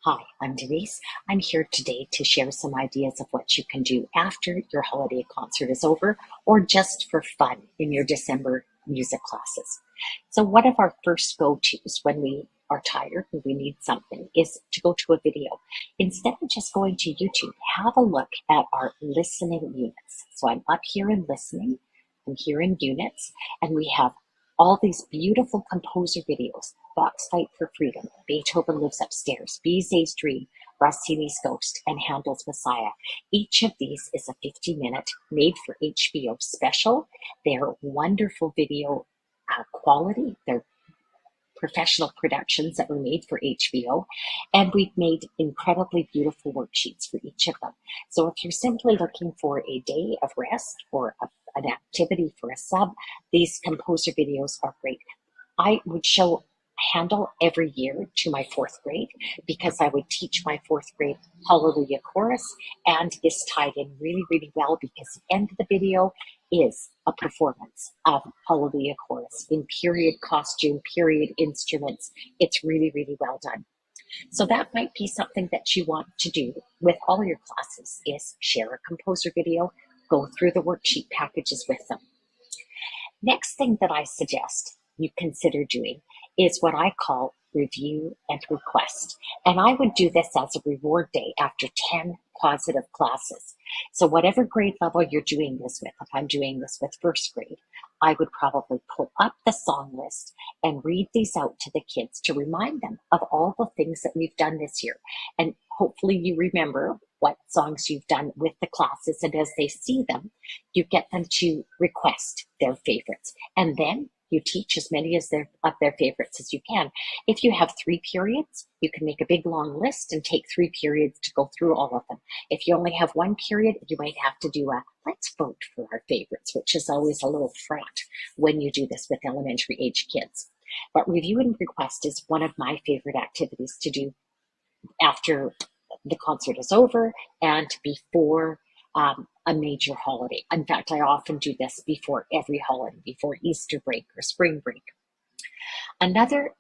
Hi, I'm Denise. I'm here today to share some ideas of what you can do after your holiday concert is over or just for fun in your December music classes. So one of our first go-tos when we are tired and we need something is to go to a video. Instead of just going to YouTube, have a look at our listening units. So I'm up here in listening, I'm here in units, and we have all these beautiful composer videos. Bach's Fight for Freedom, Beethoven Lives Upstairs, Bizet's Dream, Rossini's Ghost, and Handel's Messiah. Each of these is a 50-minute made for HBO special. They're wonderful video quality. They're professional productions that were made for HBO, and we've made incredibly beautiful worksheets for each of them. So if you're simply looking for a day of rest or an activity for a sub, these composer videos are great. I would show Handel every year to my fourth grade because I would teach my fourth grade Hallelujah chorus, and this tied in really, really well because the end of the video is a performance of Hallelujah chorus in period costume, period instruments. It's really, really well done. So that might be something that you want to do with all your classes is share a composer video, go through the worksheet packages with them. Next thing that I suggest you consider doing is what I call review and request. And I would do this as a reward day after 10 positive classes. So whatever grade level you're doing this with, if I'm doing this with first grade, I would probably pull up the song list and read these out to the kids to remind them of all the things that we've done this year. And hopefully you remember what songs you've done with the classes, and as they see them, you get them to request their favorites. And then you teach as many of their favorites as you can. If you have 3 periods, you can make a big long list and take 3 periods to go through all of them. If you only have 1 period, you might have to do a let's vote for our favorites, which is always a little fraught when you do this with elementary age kids. But review and request is one of my favorite activities to do after the concert is over and before a major holiday. In fact, I often do this before every holiday, before Easter break or spring break. Another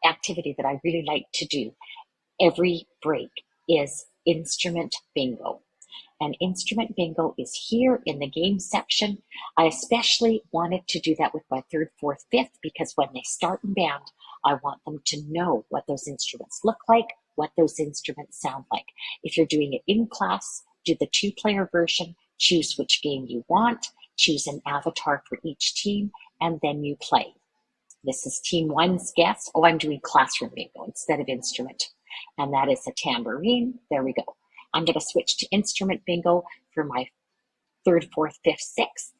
activity that I really like to do every break is instrument bingo. And instrument bingo is here in the game section. I especially wanted to do that with my third, fourth, fifth, because when they start in band, I want them to know what those instruments look like, what those instruments sound like. If you're doing it in class, do the 2-player version, choose which game you want, choose an avatar for each team, and then you play. This is team 1's guess. Oh, I'm doing classroom bingo instead of instrument. And that is a tambourine. There we go. I'm going to switch to instrument bingo for my third, fourth, fifth, sixth.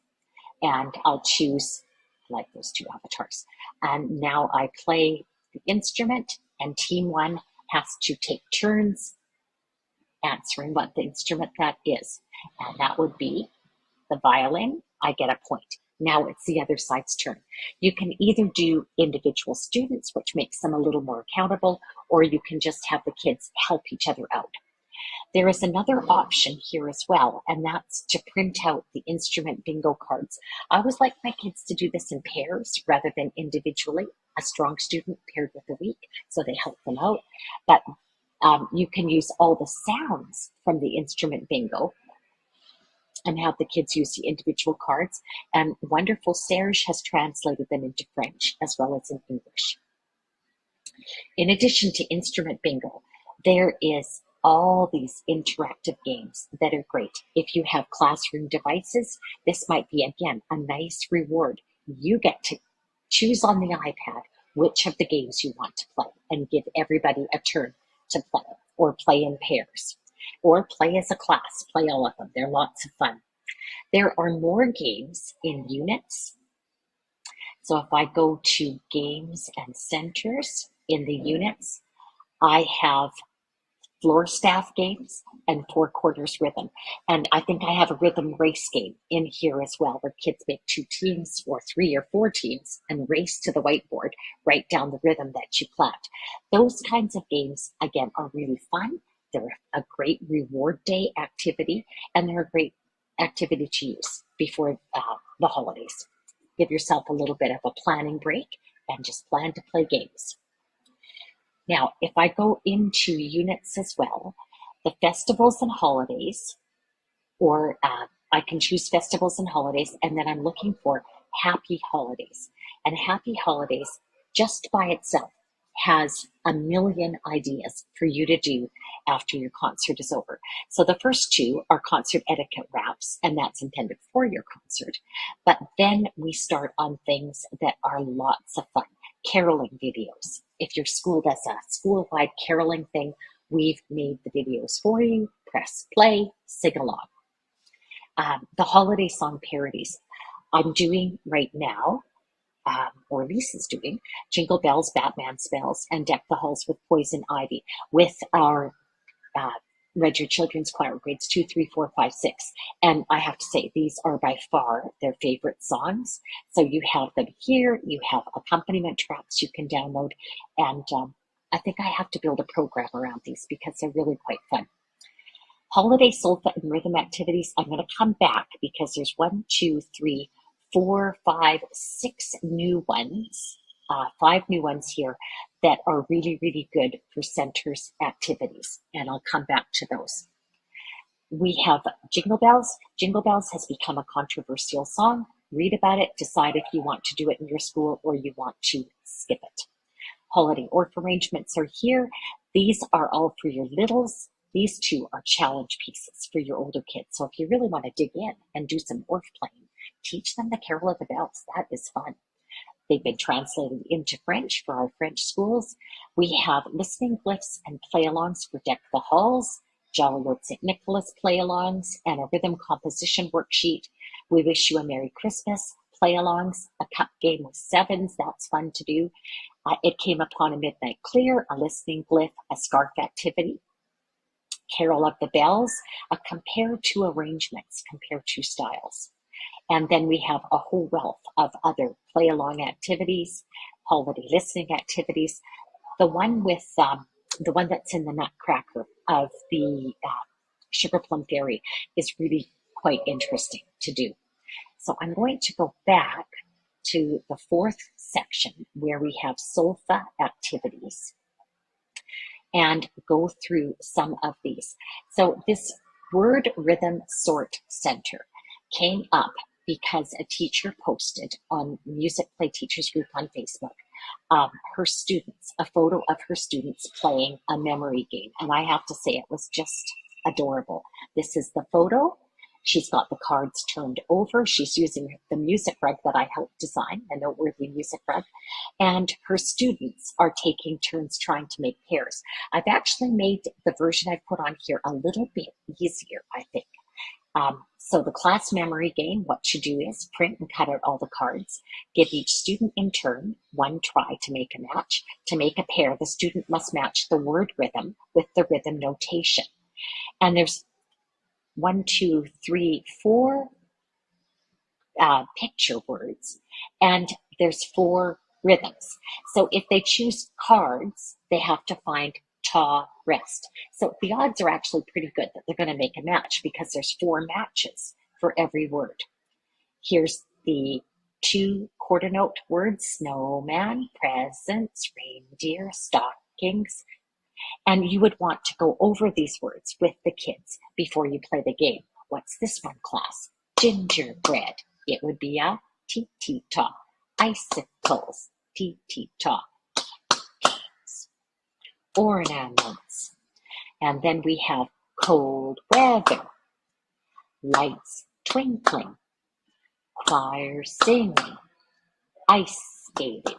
And I'll choose, I like those 2 avatars. And now I play the instrument, and team 1 has to take turns answering what the instrument that is. And that would be the violin. I get a point. Now it's the other side's turn. You can either do individual students, which makes them a little more accountable, or you can just have the kids help each other out. There is another option here as well, and that's to print out the instrument bingo cards. I always like my kids to do this in pairs rather than individually, a strong student paired with a weak, so they help them out. But you can use all the sounds from the instrument bingo and have the kids use the individual cards. And wonderful Serge has translated them into French as well as in English. In addition to instrument bingo, there is all these interactive games that are great. If you have classroom devices, this might be, again, a nice reward. You get to choose on the iPad which of the games you want to play and give everybody a turn to play, or play in pairs, or play as a class, play all of them. They're lots of fun. There are more games in units. So if I go to games and centers in the units, I have floor staff games and 4 quarters rhythm. And I think I have a rhythm race game in here as well, where kids make 2 teams or 3 or 4 teams and race to the whiteboard, write down the rhythm that you planned. Those kinds of games, again, are really fun. They're a great reward day activity, and they're a great activity to use before the holidays. Give yourself a little bit of a planning break and just plan to play games. Now, if I go into units as well, the festivals and holidays, or I can choose festivals and holidays, and then I'm looking for happy holidays. And happy holidays, just by itself, has a million ideas for you to do after your concert is over. So the first two are concert etiquette raps, and that's intended for your concert. But then we start on things that are lots of fun. Caroling videos. If your school does a school-wide caroling thing, we've made the videos for you. Press play, sing along. The holiday song parodies. I'm doing right now, or Lisa's doing, Jingle Bells, Batman Spells, and Deck the Halls with Poison Ivy with our uh, Red Your Children's Choir, grades 2, 3, 4, 5, 6. And I have to say, these are by far their favorite songs. So you have them here, you have accompaniment tracks you can download, and I think I have to build a program around these because they're really quite fun. Holiday solfa and rhythm activities, I'm going to come back because there's 1, 2, 3, 4, 5, 6 new ones, 5 new ones here that are really, really good for centers activities. And I'll come back to those. We have Jingle Bells. Jingle Bells has become a controversial song. Read about it, decide if you want to do it in your school or you want to skip it. Holiday orph arrangements are here. These are all for your littles. These two are challenge pieces for your older kids. So if you really want to dig in and do some orph playing, teach them the Carol of the Bells. That is fun. They've been translated into French for our French schools. We have listening glyphs and play-alongs for Deck the Halls, Jolly Old St. Nicholas play-alongs, and a rhythm composition worksheet. We Wish You a Merry Christmas play-alongs, a cup game with sevens. That's fun to do. It Came Upon a Midnight Clear, a listening glyph, a scarf activity. Carol of the Bells, a compare to arrangements, compare to styles. And then we have a whole wealth of other play-along activities, holiday listening activities. The one with the one that's in the Nutcracker of the Sugar Plum Fairy is really quite interesting to do. So I'm going to go back to the 4th section where we have solfa activities and go through some of these. So this word rhythm sort center came up because a teacher posted on Musicplay Teachers Group on Facebook her students, a photo of her students playing a memory game. And I have to say it was just adorable. This is the photo. She's got the cards turned over. She's using the music rug that I helped design, a noteworthy music rug. And her students are taking turns trying to make pairs. I've actually made the version I've put on here a little bit easier, I think. So the class memory game, what to do is print and cut out all the cards. Give each student in turn one try to make a match. To make a pair, the student must match the word rhythm with the rhythm notation. And there's 1, 2, 3, 4 picture words, and there's 4 rhythms. So if they choose cards, they have to find ta, rest. So the odds are actually pretty good that they're going to make a match because there's 4 matches for every word. Here's the 2 quarter note words: snowman, presents, reindeer, stockings. And you would want to go over these words with the kids before you play the game. What's this one, class? Gingerbread. It would be a tee-tee-ta. Icicles. Tee-tee-ta. Ornaments. And then we have cold weather. Lights twinkling. Choir singing. Ice skating.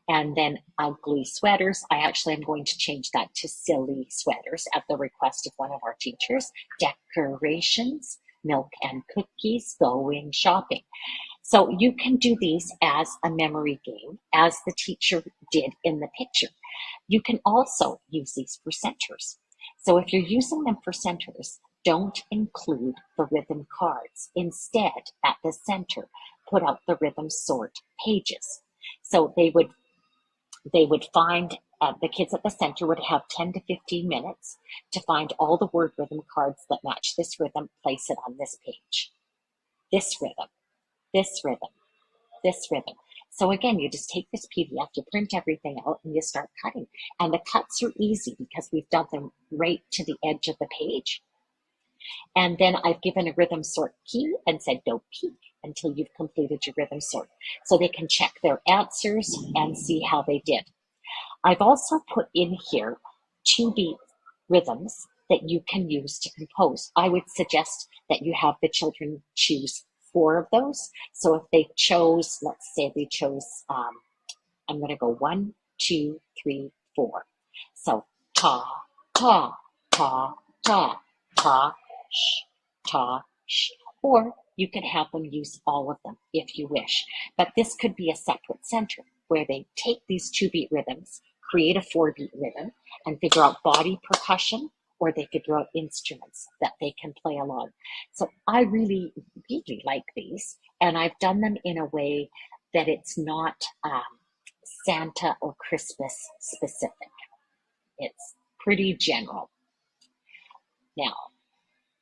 And then ugly sweaters. I actually am going to change that to silly sweaters at the request of one of our teachers. Decorations, milk and cookies, going shopping. So you can do these as a memory game, as the teacher did in the picture. You can also use these for centers. So if you're using them for centers, don't include the rhythm cards. Instead, at the center, put out the rhythm sort pages. So they would find, the kids at the center would have 10 to 15 minutes to find all the word rhythm cards that match this rhythm, place it on this page. This rhythm, this rhythm, this rhythm. So again, you just take this PDF, you print everything out, and you start cutting. And the cuts are easy because we've done them right to the edge of the page. And then I've given a rhythm sort key and said, don't peek until you've completed your rhythm sort. So they can check their answers and see how they did. I've also put in here 2-beat rhythms that you can use to compose. I would suggest that you have the children choose 4 of those. So if they chose, let's say they chose, I'm going to go 1, 2, 3, 4. So ta, ta, ta, ta, ta, sh, ta, sh. Or you could have them use all of them if you wish. But this could be a separate center where they take these 2-beat rhythms, create a 4-beat rhythm, and figure out body percussion, or they figure out instruments that they can play along. So I really, really like these, and I've done them in a way that it's not Santa or Christmas specific. It's pretty general. Now,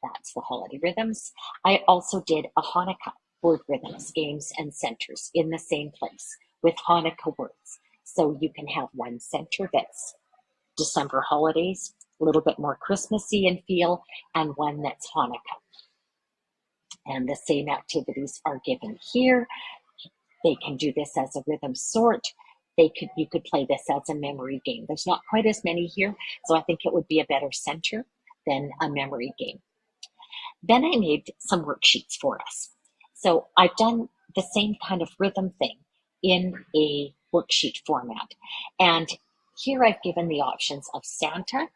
that's the holiday rhythms. I also did a Hanukkah word rhythms, games, and centers in the same place with Hanukkah words. So you can have one center that's December holidays, a little bit more Christmassy in feel, and one that's Hanukkah. And the same activities are given here. They can do this as a rhythm sort. You could play this as a memory game. There's not quite as many here, so I think it would be a better center than a memory game. Then I made some worksheets for us. So I've done the same kind of rhythm thing in a worksheet format. And here I've given the options of Santa,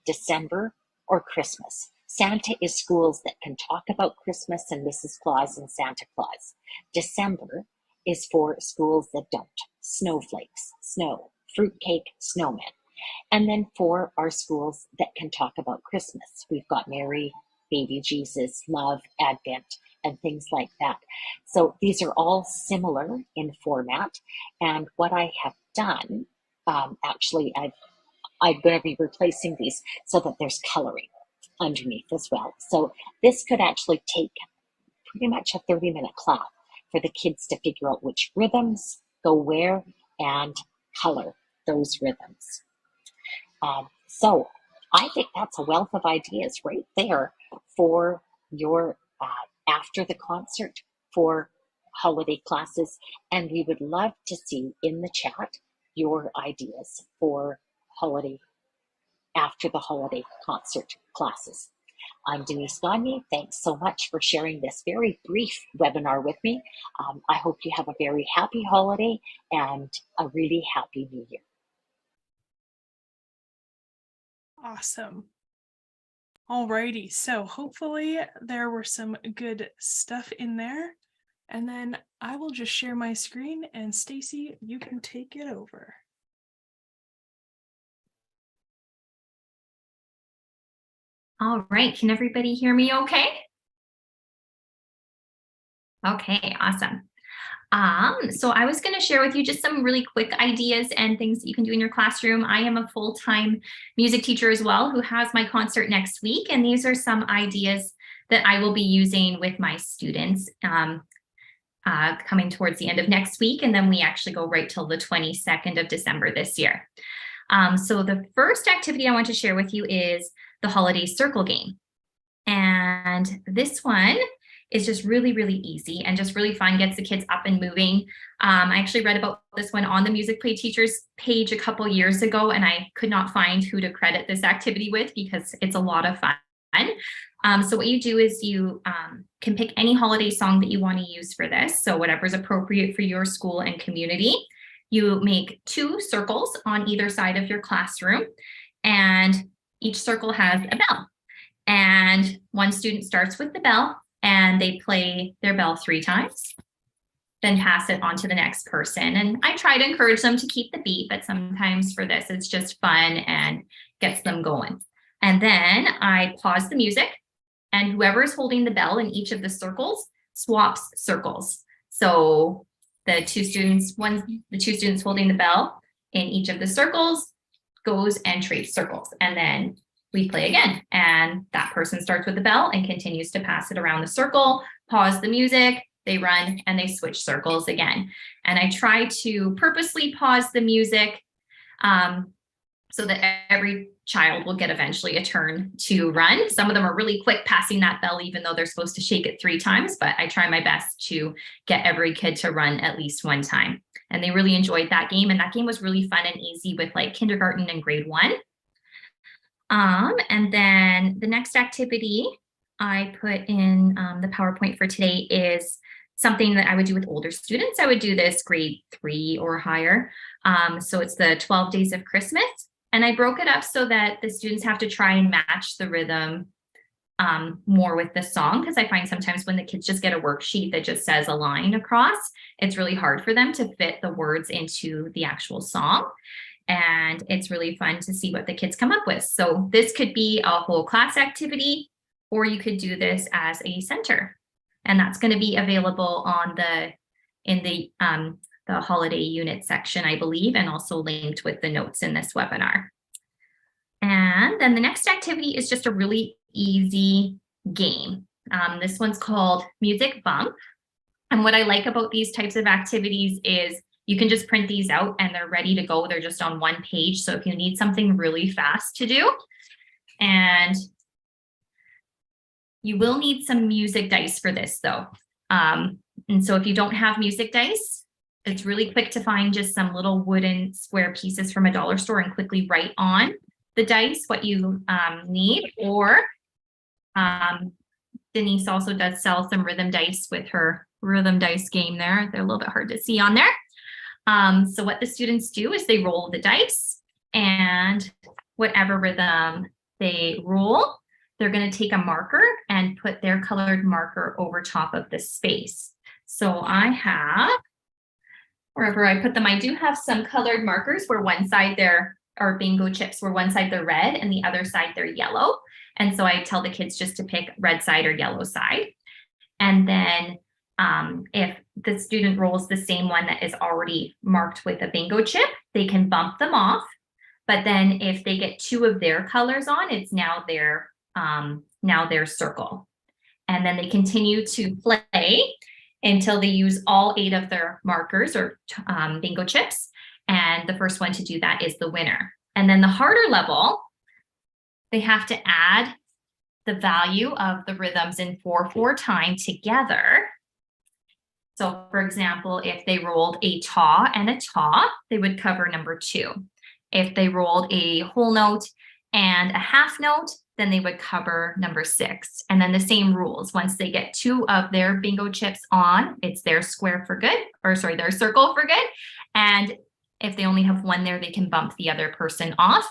December, or Christmas. Santa is schools that can talk about Christmas and Mrs. Claus and Santa Claus. December is for schools that don't. Snowflakes, snow, fruitcake, snowman. And then 4 are schools that can talk about Christmas. We've got Mary, baby Jesus, love, Advent, and things like that. So these are all similar in format. And what I have done, actually, I'm going to be replacing these so that there's coloring underneath as well. So this could actually take pretty much a 30-minute class for the kids to figure out which rhythms go where and color those rhythms. So I think that's a wealth of ideas right there for your after the concert for holiday classes. And we would love to see in the chat your ideas for holiday after the holiday concert classes. I'm Denise Gagne. Thanks so much for sharing this very brief webinar with me. I hope you have a very happy holiday and a really happy new year. Awesome. Alrighty, so hopefully there were some good stuff in there. And then I will just share my screen and Stacy, you can take it over. All right, can everybody hear me okay? Okay, awesome. So I was going to share with you just some really quick ideas and things that you can do in your classroom. I am a full-time music teacher as well who has my concert next week, and these are some ideas that I will be using with my students coming towards the end of next week, and then we actually go right till the 22nd of December this year. So the first activity I want to share with you is the holiday circle game. And this one is just really, really easy and just really fun, gets the kids up and moving. I actually read about this one on the Musicplay teachers page a couple years ago, and I could not find who to credit this activity with because it's a lot of fun. So what you do is you can pick any holiday song that you want to use for this. So whatever's appropriate for your school and community. You make 2 circles on either side of your classroom, and each circle has a bell. And one student starts with the bell and they play their bell 3 times, then pass it on to the next person. And I try to encourage them to keep the beat, but sometimes for this, it's just fun and gets them going. And then I pause the music, and whoever is holding the bell in each of the circles swaps circles. So the two students holding the bell in each of the circles goes and trades circles. And then we play again, and that person starts with the bell and continues to pass it around the circle, pause the music, they run, and they switch circles again. And I try to purposely pause the music so that every child will get eventually a turn to run. Some of them are really quick passing that bell, even though they're supposed to shake it 3 times, but I try my best to get every kid to run at least 1 time. And they really enjoyed that game. And that game was really fun and easy with like kindergarten and grade 1. And then the next activity I put in the PowerPoint for today is something that I would do with older students. I would do this grade 3 or higher. So it's the 12 Days of Christmas. And I broke it up so that the students have to try and match the rhythm more with the song, because I find sometimes when the kids just get a worksheet that just says a line across, it's really hard for them to fit the words into the actual song. And it's really fun to see what the kids come up with. So this could be a whole class activity, or you could do this as a center. And that's going to be available on in the holiday unit section, I believe, and also linked with the notes in this webinar. And then the next activity is just a really easy game. This one's called Music Bump. And what I like about these types of activities is you can just print these out and they're ready to go. They're just on 1 page. So if you need something really fast to do, and you will need some music dice for this though. And so if you don't have music dice, it's really quick to find just some little wooden square pieces from a dollar store and quickly write on the dice what you need. Or Denise also does sell some rhythm dice with her rhythm dice game there. They're a little bit hard to see on there. So what the students do is they roll the dice, and whatever rhythm they roll, they're going to take a marker and put their colored marker over top of the space. So I have, wherever I put them, I do have some colored markers where one side there are bingo chips, where one side they're red and the other side they're yellow. And so I tell the kids just to pick red side or yellow side. And then if the student rolls the same one that is already marked with a bingo chip, they can bump them off. But then if they get 2 of their colors on, it's now their circle. And then they continue to play until they use all 8 of their markers or bingo chips. And the first one to do that is the winner. And then the harder level, they have to add the value of the rhythms in 4/4 time together. So for example, if they rolled a taw and a taw, they would cover number 2. If they rolled a whole note and a half note, then they would cover number 6. And then the same rules. Once they get 2 of their bingo chips on, it's their square for good, or sorry, their circle for good. And if they only have 1 there, they can bump the other person off.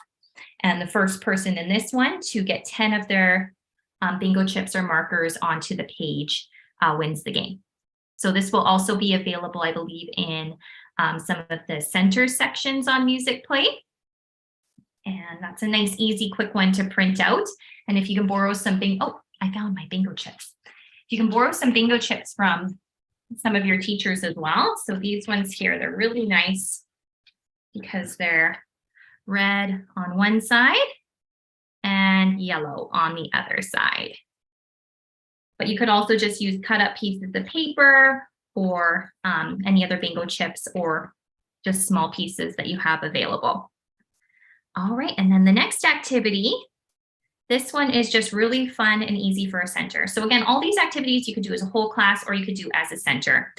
And the first person in this one to get 10 of their bingo chips or markers onto the page wins the game. So this will also be available, I believe, in some of the center sections on Musicplay. And that's a nice, easy, quick one to print out. And if you can borrow something, oh, I found my bingo chips. If you can borrow some bingo chips from some of your teachers as well. So these ones here, they're really nice because they're red on one side and yellow on the other side. But you could also just use cut up pieces of paper or any other bingo chips or just small pieces that you have available. All right, and then the next activity, this one is just really fun and easy for a center. So again, all these activities you could do as a whole class or you could do as a center.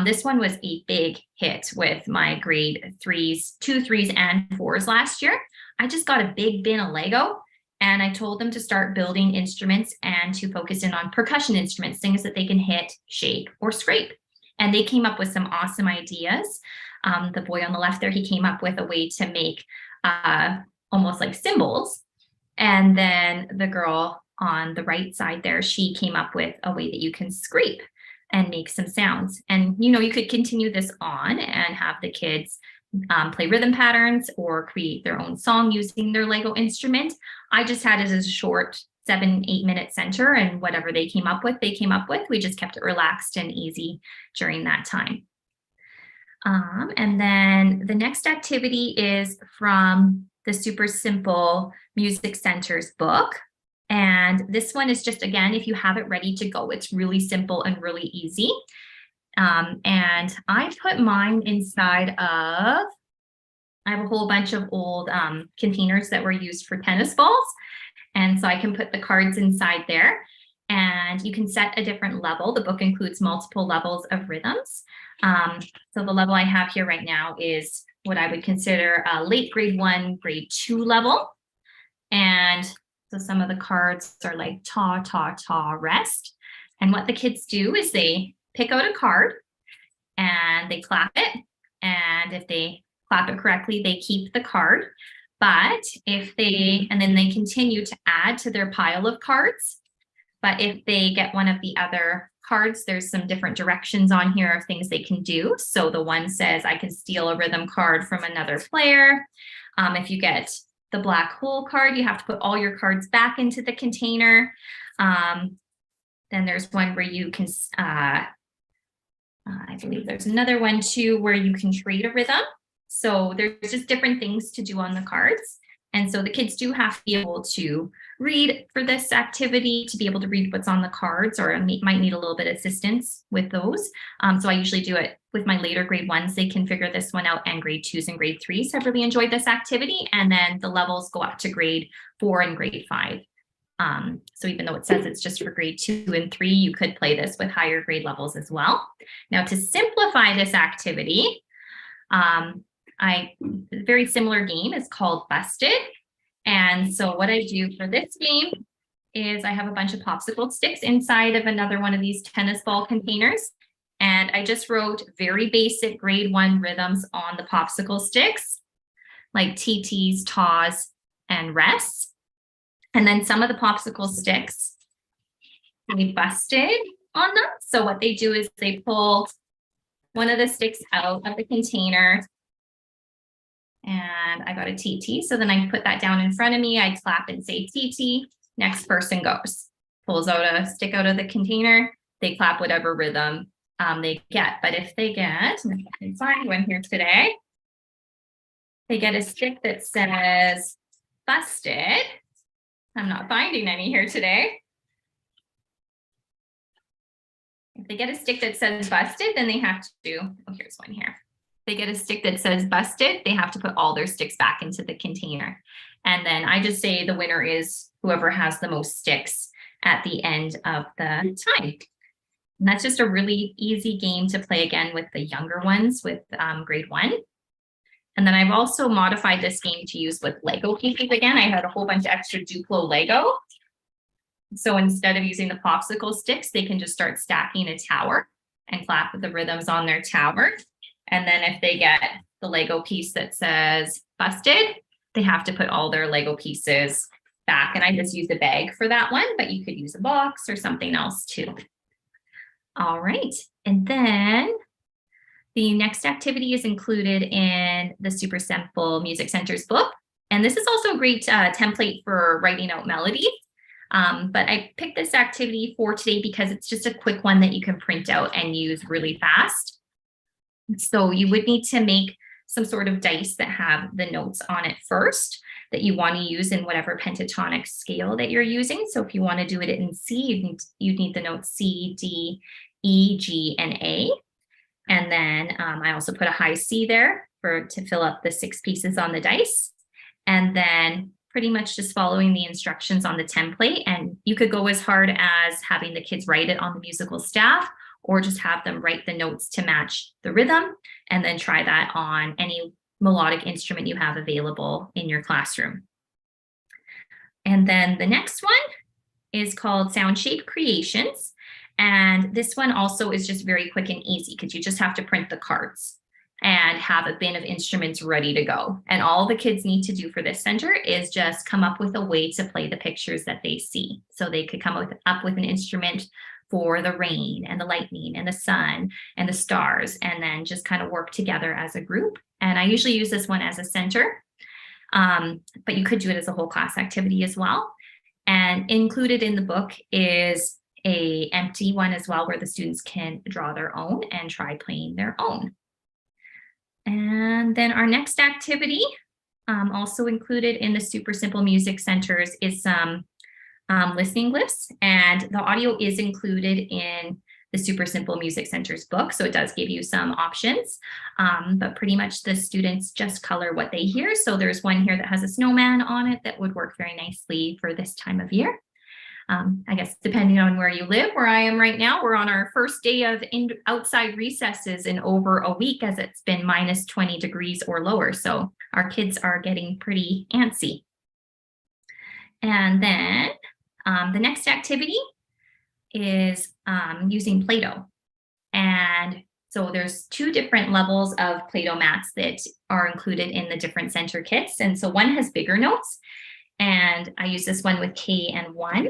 This one was a big hit with my grade 3s, 2 3s and 4s last year. I just got a big bin of Lego and I told them to start building instruments and to focus in on percussion instruments, things that they can hit, shake, or scrape. And they came up with some awesome ideas. The boy on the left there, he came up with a way to make almost like cymbals. And then the girl on the right side there, she came up with a way that you can scrape and make some sounds. And, you know, you could continue this on and have the kids play rhythm patterns or create their own song using their Lego instrument. I just had it as a short 7-8 minute center, and whatever they came up with, we just kept it relaxed and easy during that time. And then the next activity is from the Super Simple Music Centers book. And this one is just, again, if you have it ready to go, it's really simple and really easy. And I put mine inside of, I have a whole bunch of old containers that were used for tennis balls. And so I can put the cards inside there, and you can set a different level. The book includes multiple levels of rhythms. So the level I have here right now is what I would consider a late grade 1, grade 2 level. And so some of the cards are like ta, ta, ta, rest. And what the kids do is they pick out a card and they clap it. And if they clap it correctly, they keep the card. But and then they continue to add to their pile of cards. But if they get one of the other cards, there's some different directions on here of things they can do. So the one says, I can steal a rhythm card from another player. If you get the black hole card, you have to put all your cards back into the container. Then there's one where you can, I believe there's another one too, where you can trade a rhythm. So there's just different things to do on the cards. And so the kids do have to be able to read for this activity, to be able to read what's on the cards, or might need a little bit of assistance with those. So I usually do it with my later grade 1s. They can figure this one out, and grade 2s and grade 3s have really enjoyed this activity. And then the levels go up to grade 4 and grade 5. So even though it says it's just for grade 2 and 3, you could play this with higher grade levels as well. Now, to simplify this activity, a very similar game is called Busted. And so what I do for this game is I have a bunch of popsicle sticks inside of another one of these tennis ball containers. And I just wrote very basic grade 1 rhythms on the popsicle sticks, like TTs, Twas, and rests. And then some of the popsicle sticks, they busted on them. So what they do is they pull one of the sticks out of the container, and I got a TT. So then I put that down in front of me. I clap and say TT. Next person goes. Pulls out a stick out of the container. They clap whatever rhythm they get. But if they get, and if I can find one here today, they get a stick that says busted. I'm not finding any here today. If they get a stick that says busted, then they have to do, oh, here's one here. They get a stick that says busted, they have to put all their sticks back into the container. And then I just say the winner is whoever has the most sticks at the end of the time. And that's just a really easy game to play again with the younger ones with grade 1. And then I've also modified this game to use with Lego pieces again. I had a whole bunch of extra Duplo Lego. So instead of using the popsicle sticks, they can just start stacking a tower and clap the rhythms on their tower. And then if they get the Lego piece that says busted, they have to put all their Lego pieces back. And I just used a bag for that one, but you could use a box or something else too. All right. And then the next activity is included in the Super Simple Music Center's book. And this is also a great template for writing out melodies. But I picked this activity for today because it's just a quick one that you can print out and use really fast. So you would need to make some sort of dice that have the notes on it first that you want to use in whatever pentatonic scale that you're using. So if you want to do it in C, you'd need the notes C, D, E, G, and A. And then I also put a high C there to fill up the 6 pieces on the dice. And then pretty much just following the instructions on the template. And you could go as hard as having the kids write it on the musical staff, or just have them write the notes to match the rhythm, and then try that on any melodic instrument you have available in your classroom. And then the next one is called Sound Shape Creations. And this one also is just very quick and easy because you just have to print the cards and have a bin of instruments ready to go. And all the kids need to do for this center is just come up with a way to play the pictures that they see. So they could come up with an instrument for the rain and the lightning and the sun and the stars, and then just kind of work together as a group. And I usually use this one as a center, but you could do it as a whole class activity as well. And included in the book is an empty one as well, where the students can draw their own and try playing their own. And then our next activity, also included in the Super Simple Music Centers, is some listening glyphs, and the audio is included in the Super Simple Music Center's book. So it does give you some options, but pretty much the students just color what they hear. So there's one here that has a snowman on it that would work very nicely for this time of year. I guess depending on where you live, where I am right now, we're on our first day of outside recesses in over a week, as it's been minus 20 degrees or lower. So our kids are getting pretty antsy. And then the next activity is using Play-Doh. And so there's 2 different levels of Play-Doh mats that are included in the different center kits. And so one has bigger notes, and I use this one with K and 1.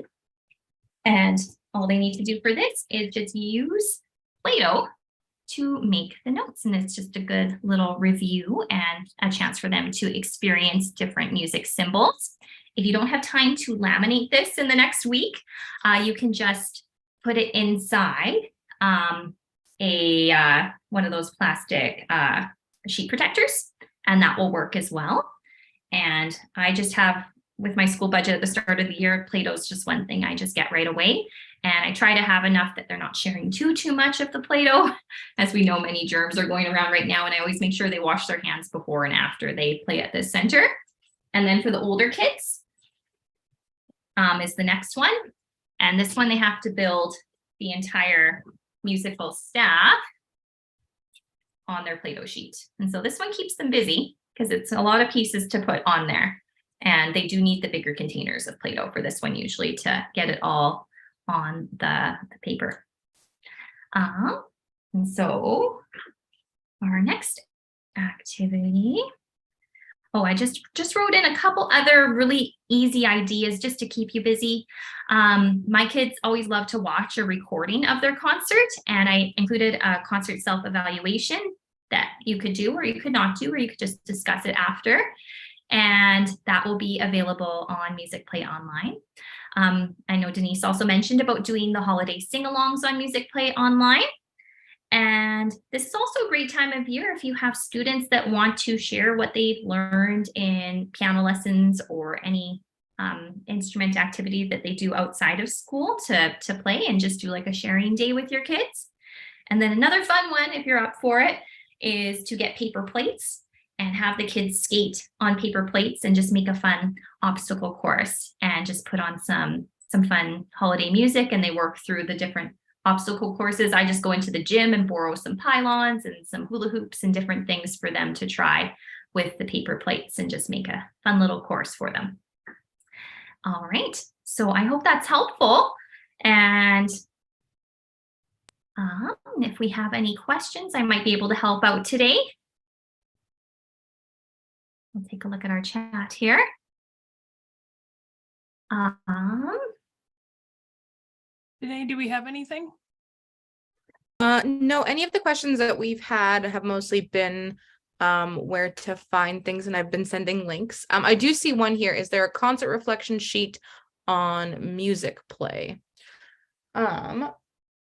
And all they need to do for this is just use Play-Doh to make the notes. And it's just a good little review and a chance for them to experience different music symbols. If you don't have time to laminate this in the next week, you can just put it inside one of those plastic sheet protectors, and that will work as well. And I just have, with my school budget at the start of the year, Play-Doh is just one thing I just get right away. And I try to have enough that they're not sharing too much of the Play-Doh. As we know, many germs are going around right now, and I always make sure they wash their hands before and after they play at this center. And then for the older kids is the next one. And this one, they have to build the entire musical staff on their Play-Doh sheet. And so this one keeps them busy because it's a lot of pieces to put on there. And they do need the bigger containers of Play-Doh for this one usually to get it all on the paper. And so our next activity, I just wrote in a couple other really easy ideas just to keep you busy. My kids always love to watch a recording of their concert, and I included a concert self-evaluation that you could do or you could not do, or you could just discuss it after. And that will be available on Musicplay online. I know Denise also mentioned about doing the holiday sing-alongs on Musicplay online. And this is also a great time of year if you have students that want to share what they've learned in piano lessons or any instrument activity that they do outside of school to play, and just do like a sharing day with your kids. And then another fun one, if you're up for it, is to get paper plates and have the kids skate on paper plates and just make a fun obstacle course and just put on some fun holiday music, and they work through the different obstacle courses. I just go into the gym and borrow some pylons and some hula hoops and different things for them to try with the paper plates and just make a fun little course for them. All right, so I hope that's helpful. And if we have any questions, I might be able to help out today. We'll take a look at our chat here. Today, do we have anything? No, any of the questions that we've had have mostly been where to find things, and I've been sending links. I do see one here. Is there a concert reflection sheet on Musicplay?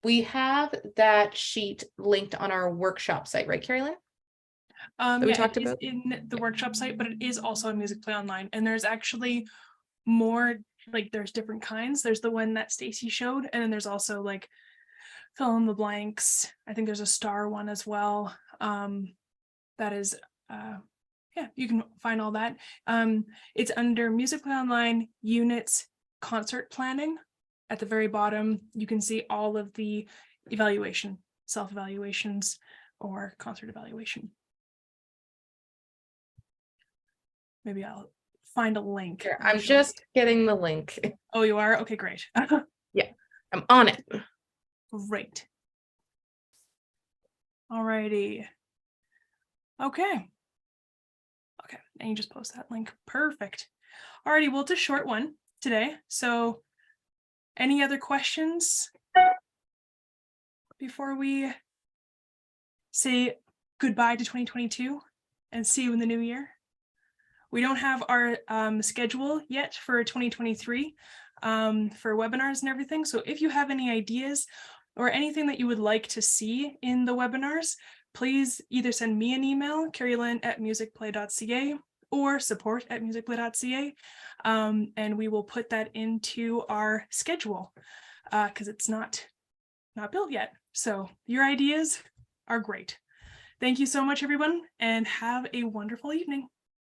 We have that sheet linked on our workshop site, right, Carolyn? We talked about in the workshop site, but it is also on Musicplay online, and there's actually more, like there's different kinds. There's the one that Stacy showed, and then there's also like fill in the blanks. I think there's a star one as well. That is yeah, you can find all that. It's under Musicplay online units concert planning. At the very bottom, you can see all of the evaluation, self-evaluations or concert evaluation. Maybe I'll find a link. Here, I'm just getting the link. Oh, you are? Okay, great. Yeah, I'm on it. Great. Alrighty. Okay. Okay, and you just post that link. Perfect. Alrighty, well, it's a short one today. So any other questions before we say goodbye to 2022 and see you in the new year? We don't have our schedule yet for 2023 for webinars and everything. So if you have any ideas or anything that you would like to see in the webinars, please either send me an email, carrylyn@musicplay.ca, or support@musicplay.ca, and we will put that into our schedule because it's not built yet. So your ideas are great. Thank you so much, everyone, and have a wonderful evening.